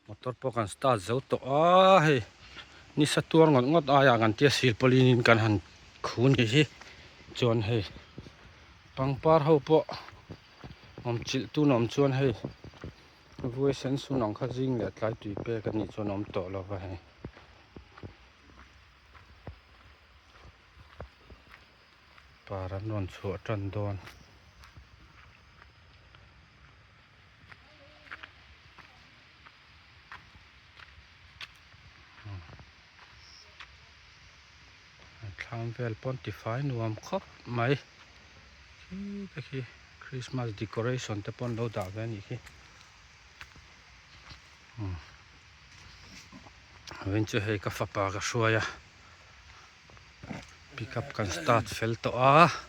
motor po kan start zo to hey ni satuar ngot aya kan tia sil polinin kan han khun hi chon hey pangpar ho po om chil tu nom chuan hey voi sen su nong kha jing le tlai tui pe kan ni chon om to lo wa hey paran non chu tan donทางเวลปอนติฟายนวมครบไหมตะกี้คริสต์มาสเดคอเรชั่นแต่ปอนเราดาวกันอีกเว้นจะให้กาแฟปากช่วยปิกอัพกันสตาร์ทเฟลต์